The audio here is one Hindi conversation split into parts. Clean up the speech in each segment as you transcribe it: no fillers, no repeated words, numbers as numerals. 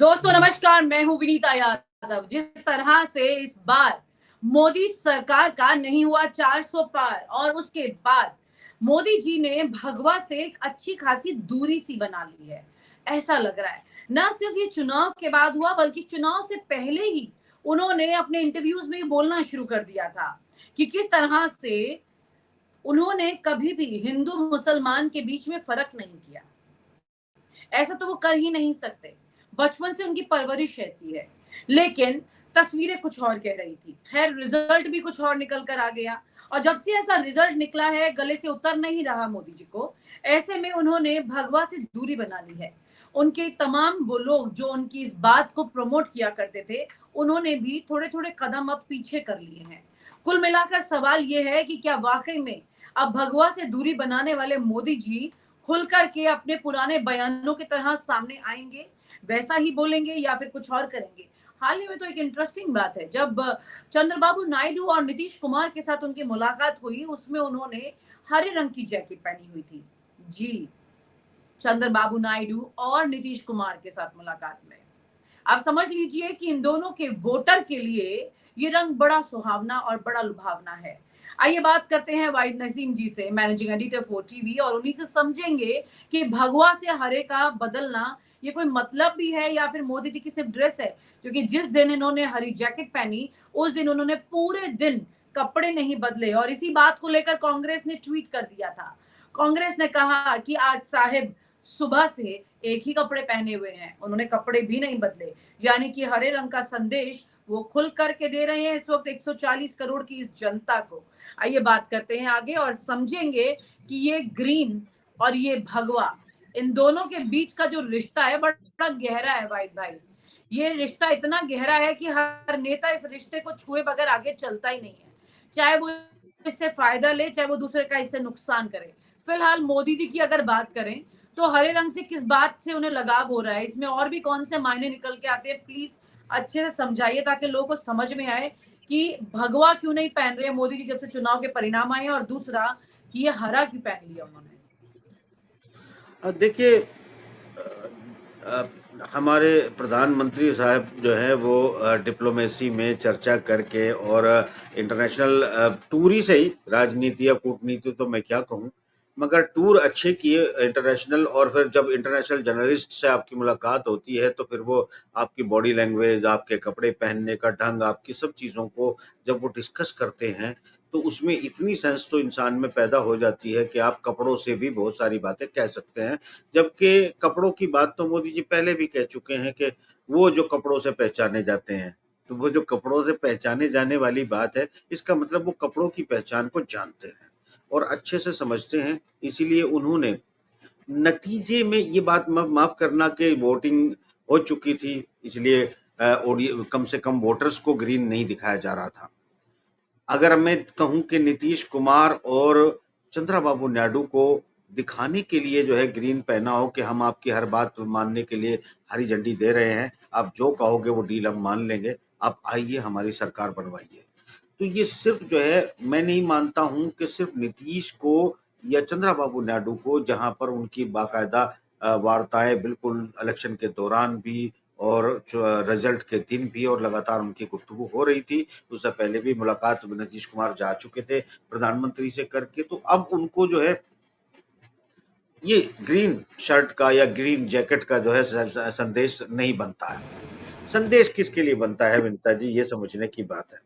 दोस्तों नमस्कार, मैं हूं विनीता यादव। जिस तरह से इस बार मोदी सरकार का नहीं हुआ 400 पार और उसके बाद मोदी जी ने भगवा से एक अच्छी खासी दूरी सी बना ली है, ऐसा लग रहा है। न सिर्फ ये चुनाव के बाद हुआ बल्कि चुनाव से पहले ही उन्होंने अपने इंटरव्यूज में बोलना शुरू कर दिया था कि किस तरह से उन्होंने कभी भी हिंदू मुसलमान के बीच में फर्क नहीं किया। ऐसा तो वो कर ही नहीं सकते, बचपन से उनकी परवरिश ऐसी है। लेकिन तस्वीरें कुछ और कह रही थी। खैर, रिजल्ट भी कुछ और निकल कर आ गया और जब से ऐसा रिजल्ट निकला है, गले से उतर नहीं रहा मोदी जी को। ऐसे में उन्होंने भगवा से दूरी बना ली है। उनके तमाम वो लोग जो उनकी इस बात को प्रमोट किया करते थे, उन्होंने भी थोड़े थोड़े कदम अब पीछे कर लिए हैं। कुल मिलाकर सवाल ये है कि क्या वाकई में अब भगवा से दूरी बनाने वाले मोदी जी खुल करके अपने पुराने बयानों की तरह सामने आएंगे, वैसा ही बोलेंगे या फिर कुछ और करेंगे। हाल ही में तो एक इंटरेस्टिंग बात है, जब चंद्रबाबू नायडू और नीतीश कुमार के साथ उनकी मुलाकात हुई, उसमें उन्होंने हरे रंग की जैकेट पहनी हुई थी। जी, चंद्रबाबू नायडू और नीतीश कुमार के साथ मुलाकात में आप समझ लीजिए कि इन दोनों के वोटर के लिए ये रंग बड़ा सुहावना और बड़ा लुभावना है। आइए बात करते हैं वाहिद नसीम जी से, मैनेजिंग एडिटर फॉर टीवी, और उन्हीं से समझेंगे कि भगवा से हरे का बदलना ये कोई मतलब भी है या फिर मोदी जी की सिर्फ ड्रेस है। क्योंकि जिस दिन इन्होंने हरी जैकेट पहनी, उस दिन उन्होंने पूरे दिन कपड़े नहीं बदले और इसी बात को लेकर कांग्रेस ने ट्वीट कर दिया था। कांग्रेस ने कहा कि आज साहिब सुबह से एक ही कपड़े पहने हुए हैं, उन्होंने कपड़े भी नहीं बदले। यानी कि हरे रंग का संदेश वो खुल करके दे रहे हैं इस वक्त 140 करोड़ की इस जनता को। आइए बात करते हैं आगे और समझेंगे कि ये ग्रीन और ये भगवा, इन दोनों के बीच का जो रिश्ता है बड़ा गहरा है वाहिद भाई। ये रिश्ता इतना गहरा है कि हर नेता इस रिश्ते को छुए बगैर आगे चलता ही नहीं है, चाहे वो इससे फायदा ले, चाहे वो दूसरे का इससे नुकसान करे। फिलहाल मोदी जी की अगर बात करें तो हरे रंग से किस बात से उन्हें लगाव हो रहा है, इसमें और भी कौन से मायने निकल के आते हैं, प्लीज अच्छे से समझाइए ताकि लोगों को समझ में आए कि भगवा क्यों नहीं पहन रहे मोदी जी जब से चुनाव के परिणाम आए, और दूसरा कि ये हरा क्यों पहन लिया उन्होंने। देखिए, हमारे प्रधानमंत्री साहब जो है वो डिप्लोमेसी में चर्चा करके और इंटरनेशनल टूर ही सही, राजनीति या कूटनीति तो मैं क्या कहूँ, मगर टूर अच्छे किए इंटरनेशनल। और फिर जब इंटरनेशनल जर्नलिस्ट से आपकी मुलाकात होती है तो फिर वो आपकी बॉडी लैंग्वेज, आपके कपड़े पहनने का ढंग, आपकी सब चीज़ों को जब वो डिस्कस करते हैं तो उसमें इतनी सेंस तो इंसान में पैदा हो जाती है कि आप कपड़ों से भी बहुत सारी बातें कह सकते हैं। जबकि कपड़ों की बात तो मोदी जी पहले भी कह चुके हैं कि वो जो कपड़ों से पहचाने जाते हैं, तो वो जो कपड़ों से पहचाने जाने वाली बात है, इसका मतलब वो कपड़ों की पहचान को जानते हैं और अच्छे से समझते हैं। इसीलिए उन्होंने नतीजे में ये बात माफ करना कि वोटिंग हो चुकी थी, इसलिए कम से कम वोटर्स को ग्रीन नहीं दिखाया जा रहा था। अगर मैं कहूं कि नीतीश कुमार और चंद्रबाबू नायडू को दिखाने के लिए जो है ग्रीन पहना हो कि हम आपकी हर बात मानने के लिए हरी झंडी दे रहे हैं, आप जो कहोगे वो डील हम मान लेंगे, आप आइए हमारी सरकार बनवाइए। तो ये सिर्फ जो है, मैं नहीं मानता हूं कि सिर्फ नीतीश को या चंद्रबाबू नायडू को, जहां पर उनकी बाकायदा वार्ताएं बिल्कुल इलेक्शन के दौरान भी और रिजल्ट के दिन भी और लगातार उनकी गुफ्तगू हो रही थी। उससे पहले भी मुलाकात नीतीश कुमार जा चुके थे प्रधानमंत्री से करके। तो अब उनको जो है ये ग्रीन शर्ट का या ग्रीन जैकेट का जो है संदेश नहीं बनता है। संदेश किसके लिए बनता है विनीता जी, ये समझने की बात है।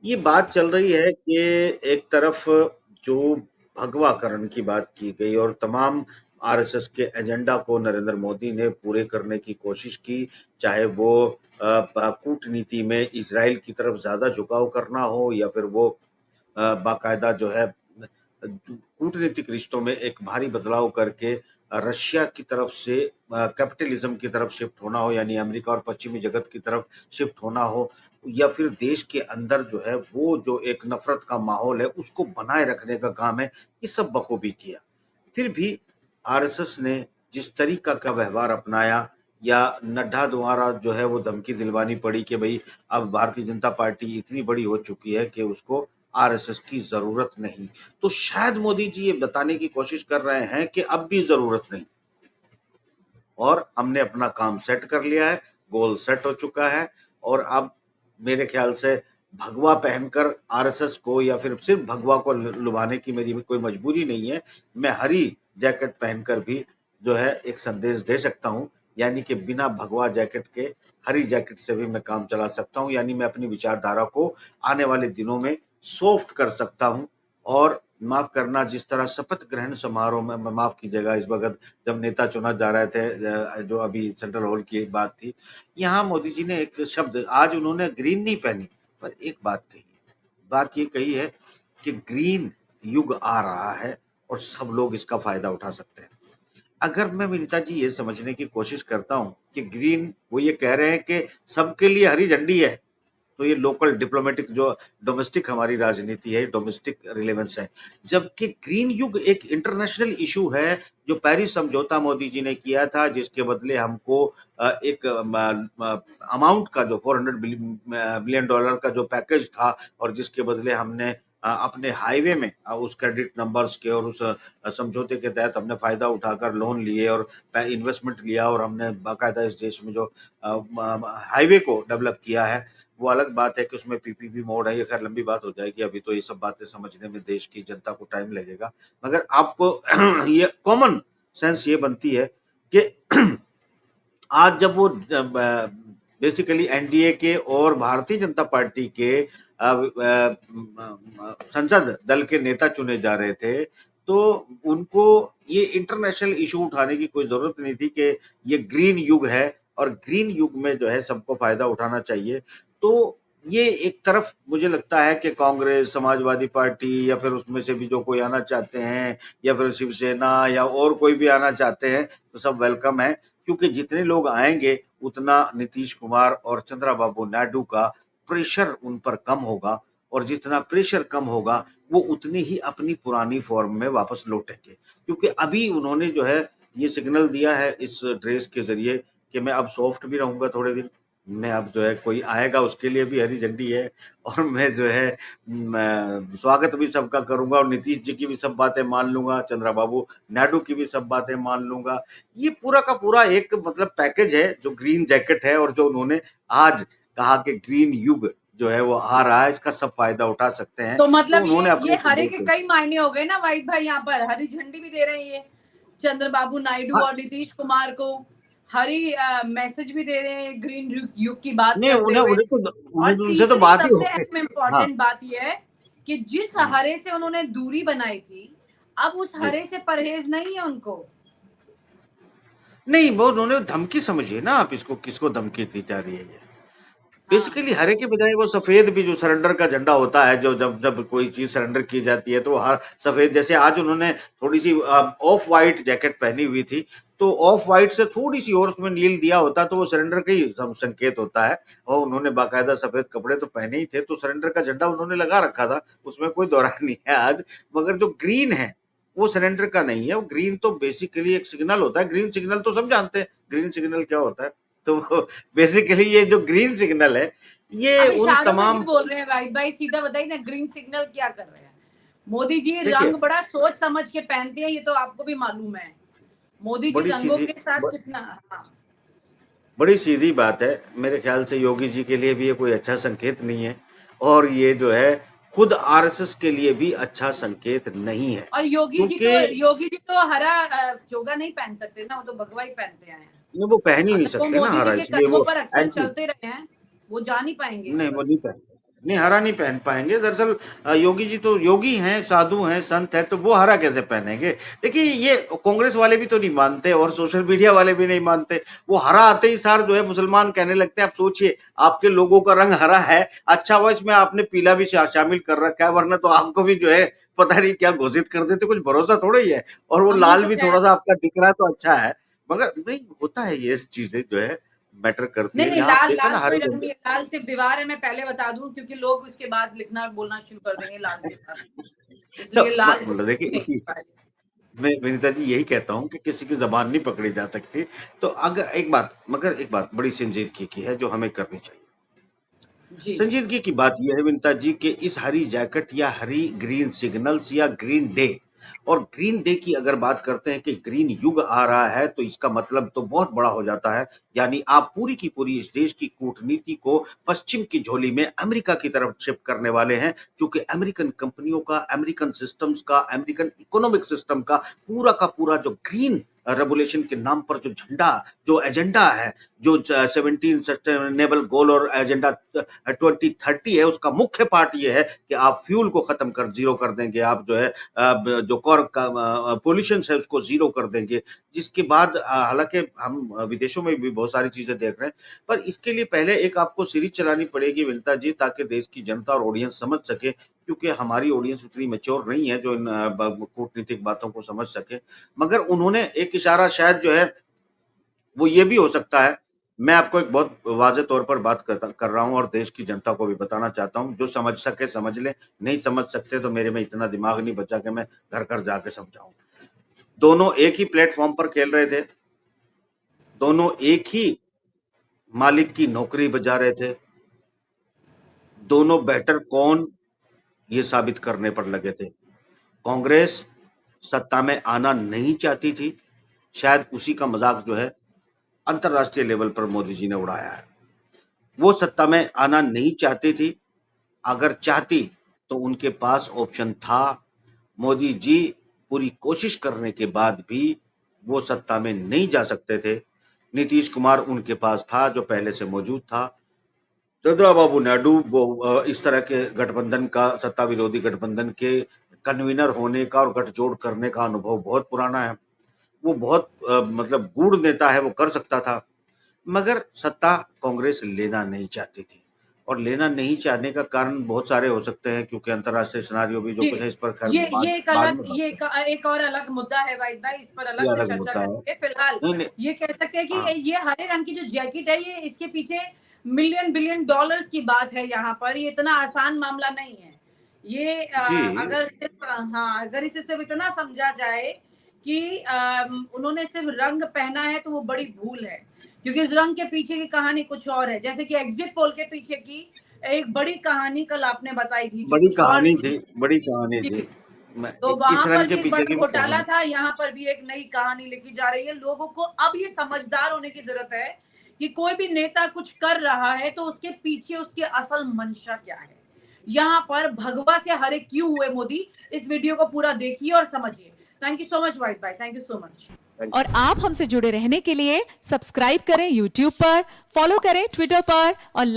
ये बात चल रही है कि एक तरफ जो भगवाकरण की बात की गई और तमाम आरएसएस के एजेंडा को नरेंद्र मोदी ने पूरे करने की कोशिश की, चाहे वो कूटनीति में इजराइल की तरफ ज्यादा झुकाव करना हो या फिर वो बाकायदा जो है कूटनीतिक रिश्तों में एक भारी बदलाव करके रशिया की तरफ से कैपिटलिज्म की तरफ शिफ्ट होना हो, यानी अमेरिका और पश्चिमी जगत की तरफ शिफ्ट होना हो, या फिर देश के अंदर जो है वो जो एक नफरत का माहौल है उसको बनाए रखने का काम है, ये सब बखूबी किया। फिर भी आरएसएस ने जिस तरीका का व्यवहार अपनाया, या नड्डा द्वारा जो है वो धमकी दिलवानी पड़ी कि भाई अब भारतीय जनता पार्टी इतनी बड़ी हो चुकी है कि उसको आरएसएस की जरूरत नहीं, तो शायद मोदी जी ये बताने की कोशिश कर रहे हैं कि अब भी जरूरत नहीं और हमने अपना काम सेट कर लिया है, गोल सेट हो चुका है और अब मेरे ख्याल से भगवा पहनकर आरएसएस को या फिर सिर्फ भगवा को लुभाने की मेरी भी कोई मजबूरी नहीं है। मैं हरी जैकेट पहनकर भी जो है एक संदेश दे सकता हूँ, यानी कि बिना भगवा जैकेट के हरी जैकेट से भी मैं काम चला सकता हूँ, यानी मैं अपनी विचारधारा को आने वाले दिनों में सॉफ्ट कर सकता हूँ। और माफ करना, जिस तरह शपथ ग्रहण समारोह में, माफ कीजिएगा, इस वक्त जब नेता चुना जा रहे थे, जो अभी सेंट्रल हॉल की एक बात थी, यहाँ मोदी जी ने एक शब्द, आज उन्होंने ग्रीन नहीं पहनी पर एक बात कही, बात ये कही है कि ग्रीन युग आ रहा है और सब लोग इसका फायदा उठा सकते हैं। अगर मैं विनीता जी ये समझने की कोशिश करता हूं कि ग्रीन, वो ये कह रहे हैं कि सबके लिए हरी झंडी है, तो ये लोकल डिप्लोमेटिक जो डोमेस्टिक हमारी राजनीति है, डोमेस्टिक रिलेवेंस है। जबकि ग्रीन युग एक इंटरनेशनल इशू है, जो पेरिस समझौता मोदी जी ने किया था, जिसके बदले हमको एक अमाउंट का जो $400 बिलियन का जो पैकेज था, और जिसके बदले हमने अपने हाईवे में उस क्रेडिट नंबर्स के और उस समझौते के तहत हमने फायदा उठाकर लोन लिए और इन्वेस्टमेंट लिया, और हमने बाकायदा इस देश में जो हाईवे को डेवलप किया है। वो अलग बात है कि उसमें पीपीपी मोड है, ये खैर लंबी बात हो जाएगी, अभी तो ये सब बातें समझने में देश की जनता को टाइम लगेगा। मगर आपको ये कॉमन सेंस ये बनती है कि आज जब वो बेसिकली एनडीए के और भारतीय जनता पार्टी के संसद दल के नेता चुने जा रहे थे, तो उनको ये इंटरनेशनल इशू उठाने की कोई जरूरत नहीं थी कि ये ग्रीन युग है और ग्रीन युग में जो है सबको फायदा उठाना चाहिए। तो ये एक तरफ मुझे लगता है कि कांग्रेस, समाजवादी पार्टी या फिर उसमें से भी जो कोई आना चाहते हैं, या फिर शिवसेना या और कोई भी आना चाहते हैं, तो सब वेलकम है, क्योंकि जितने लोग आएंगे उतना नीतीश कुमार और चंद्रबाबू नायडू का प्रेशर उन पर कम होगा, और जितना प्रेशर कम होगा वो उतनी ही अपनी पुरानी फॉर्म में वापस लौटेंगे। क्योंकि अभी उन्होंने जो है ये सिग्नल दिया है इस ड्रेस के जरिए कि मैं अब सॉफ्ट भी रहूंगा थोड़े दिन, मैं अब जो है कोई आएगा उसके लिए भी हरी झंडी है, और मैं जो है स्वागत भी सबका करूंगा, और नीतीश जी की भी सब बातें मान लूंगा, चंद्रबाबू नायडू की भी सब बातें मान लूंगा। ये पूरा का पूरा एक मतलब पैकेज है जो ग्रीन जैकेट है, और जो उन्होंने आज कहा कि ग्रीन युग जो है वो आ रहा है, इसका सब फायदा उठा सकते हैं। तो मतलब उन्होंने ये अपने हरे के कई मायने हो गए ना वाहिद भाई, यहाँ पर हरी झंडी भी दे रहे हैं ये चंद्रबाबू नायडू और नीतीश कुमार को, हरी मैसेज भी दे रहे हैं ग्रीन युग की बात नहीं, करते हुए। और उनसे तो तीसरी बात ही सबसे होगी। अहम हाँ, इम्पोर्टेंट बात यह है कि जिस हरे से उन्होंने दूरी बनाई थी, अब उस हरे से परहेज नहीं है उनको। नहीं, वो उन्होंने धमकी समझिए ना आप इसको, किसको धमकी दी जा रही है ये। बेसिकली हरे के बजाय वो सफेद भी, जो सरेंडर का झंडा होता है, जो जब जब कोई चीज सरेंडर की जाती है तो हर सफेद, जैसे आज उन्होंने थोड़ी सी ऑफ वाइट जैकेट पहनी हुई थी, तो ऑफ वाइट से थोड़ी सी और उसमें नील दिया होता तो वो सरेंडर का ही संकेत होता है, और उन्होंने बाकायदा सफेद कपड़े तो पहने ही थे, तो सरेंडर का झंडा उन्होंने लगा रखा था, उसमें कोई दौरा नहीं है आज। मगर जो ग्रीन है वो सरेंडर का नहीं है, वो ग्रीन तो बेसिकली एक सिग्नल होता है। ग्रीन सिग्नल तो सब जानते हैं ग्रीन सिग्नल क्या होता है, तो बेसिकली ये जो ग्रीन सिग्नल है, ये उन तमाम, बोल रहे हैं वाहिद भाई, सीधा बताइए ना ग्रीन सिग्नल क्या कर रहे हैं मोदी जी? रंग बड़ा सोच समझ के पहनते हैं, ये तो आपको भी मालूम है मोदी जी रंगों के साथ कितना। हाँ, बड़ी सीधी बात है, मेरे ख्याल से योगी जी के लिए भी ये कोई अच्छा संकेत नहीं है, और ये जो है खुद आरएसएस के लिए भी अच्छा संकेत नहीं है। और योगी जी तो हरा चोगा नहीं पहन सकते ना, वो तो भगवा ही पहनते हैं। वो पहन ही नहीं सकते ना हरा, इसलिए वो पर अक्सर चलते रहे हैं, वो जा नहीं पाएंगे। नहीं, वो नहीं पहन, नहीं हरा नहीं पहन पाएंगे। दरअसल योगी जी तो योगी हैं, साधु हैं, संत हैं, तो वो हरा कैसे पहनेंगे? देखिए, ये कांग्रेस वाले भी तो नहीं मानते और सोशल मीडिया वाले भी नहीं मानते। वो हरा आते ही सार जो है मुसलमान कहने लगते हैं। आप सोचिए, आपके लोगों का रंग हरा है, अच्छा हुआ इसमें आपने पीला भी शामिल कर रखा है, वरना तो आपको भी जो है पता नहीं क्या घोषित कर देते, कुछ भरोसा थोड़ा ही है। और वो लाल भी थोड़ा सा आपका दिख रहा है तो अच्छा है, मगर नहीं होता है, ये चीजें जो है मैटर करती है। नहीं, लाल कोई रंग नहीं है, लाल सिर्फ दीवार है, मैं पहले बता दूं, क्योंकि लोग इसके बाद लिखना बोलना शुरू कर देंगे लाल के साथ, इसलिए लाल। देखिए, मैं विनीता जी यही कहता हूं कि किसी की जबान नहीं पकड़ी जा सकती। तो अगर मगर एक बात बड़ी संजीदगी की है जो हमें करनी चाहिए। संजीदगी की बात यह है विनीता जी कि इस हरी जैकेट या हरी ग्रीन सिग्नल्स या ग्रीन डे, और ग्रीन डे की अगर बात करते हैं कि ग्रीन युग आ रहा है, तो इसका मतलब तो बहुत बड़ा हो जाता है। यानी आप पूरी की पूरी इस देश की कूटनीति को पश्चिम की झोली में अमेरिका की तरफ शिफ्ट करने वाले हैं, क्योंकि अमेरिकन कंपनियों का, अमेरिकन सिस्टम्स का, अमेरिकन इकोनॉमिक सिस्टम का पूरा जो ग्रीन रेवोल्यूशन के नाम पर जो झंडा, जो एजेंडा है, जो 17 सस्टेनेबल गोल और एजेंडा 2030 है, उसका मुख्य पार्ट ये है कि आप फ्यूल को खत्म कर जीरो कर देंगे, आप जो है जो पोल्यूशन है उसको जीरो कर देंगे। जिसके बाद हालांकि हम विदेशों में भी बहुत सारी चीजें देख रहे हैं, पर इसके लिए पहले एक आपको सीरीज चलानी पड़ेगी विनीता जी, ताकि देश की जनता और ऑडियंस समझ सके, क्योंकि हमारी ऑडियंस उतनी मैच्योर नहीं है जो इन कूटनीतिक बातों को समझ सके। मगर उन्होंने एक इशारा शायद जो है वो ये भी हो सकता है, मैं आपको एक बहुत वाज़ेह तौर पर बात कर रहा हूं और देश की जनता को भी बताना चाहता हूं, जो समझ सके समझ ले, नहीं समझ सकते तो मेरे में इतना दिमाग नहीं बचा कि मैं घर घर जाके समझाऊं। दोनों एक ही प्लेटफॉर्म पर खेल रहे थे, दोनों एक ही मालिक की नौकरी बजा रहे थे, दोनों बेटर कौन ये साबित करने पर लगे थे। कांग्रेस सत्ता में आना नहीं चाहती थी, शायद उसी का मजाक जो है अंतरराष्ट्रीय लेवल पर मोदी जी ने उड़ाया है। वो सत्ता में आना नहीं चाहती थी, अगर चाहती तो उनके पास ऑप्शन था। मोदी जी पूरी कोशिश करने के बाद भी वो सत्ता में नहीं जा सकते थे। नीतीश कुमार उनके पास था, जो पहले से मौजूद था। चंद्रबाबू नायडू वो इस तरह के गठबंधन का, सत्ता विरोधी गठबंधन के कन्वीनर होने का और गठजोड़ करने का अनुभव बहुत पुराना है। वो बहुत मतलब गूढ़ नेता है, वो कर सकता था, मगर सत्ता कांग्रेस लेना नहीं चाहती थी। और लेना नहीं चाहने का कारण बहुत सारे हो सकते हैं, क्योंकि अंतरराष्ट्रीय सिनारियो भी जो जी, कुछ है, इस पर खैर ये एक बाद अलग, में बात ये करेंगे। एक और अलग मुद्दा है वाहिद भाई, इस पर ये अलग से अलग चर्चा मुद्दा है। करेंगे। फिलहाल नहीं नहीं, ये कह सकते हैं कि हाँ ये हरे रंग की जो जैकेट है, ये इसके पीछे मिलियन बिलियन डॉलर्स की बात है। यहाँ पर ये इतना आसान मामला नहीं है। ये जी अगर सिर्फ हाँ, अगर इसे सिर्फ इतना समझा जाए कि उन्होंने सिर्फ रंग पहना है, तो वो बड़ी भूल है, क्योंकि इस रंग के पीछे की कहानी कुछ और है। जैसे कि एग्जिट पोल के पीछे की एक बड़ी कहानी कल आपने बताई थी, जो बड़ी कुछ और कहानी थी। थी, बड़ी कहानी थी। जी, तो इस वहां रंग पर के भी एक पीछे बड़ा की भी घोटाला कहानी। था, यहाँ पर भी एक नई कहानी लिखी जा रही है। लोगों को अब ये समझदार होने की जरूरत है कि कोई भी नेता कुछ कर रहा है तो उसके पीछे उसकी असल मंशा क्या है। यहाँ पर भगवा से हरे क्यों हुए मोदी, इस वीडियो को पूरा देखिए और समझिए। Thank you so much white भाई, थैंक यू सो मच। और आप हमसे जुड़े रहने के लिए सब्सक्राइब करें YouTube पर, फॉलो करें ट्विटर पर और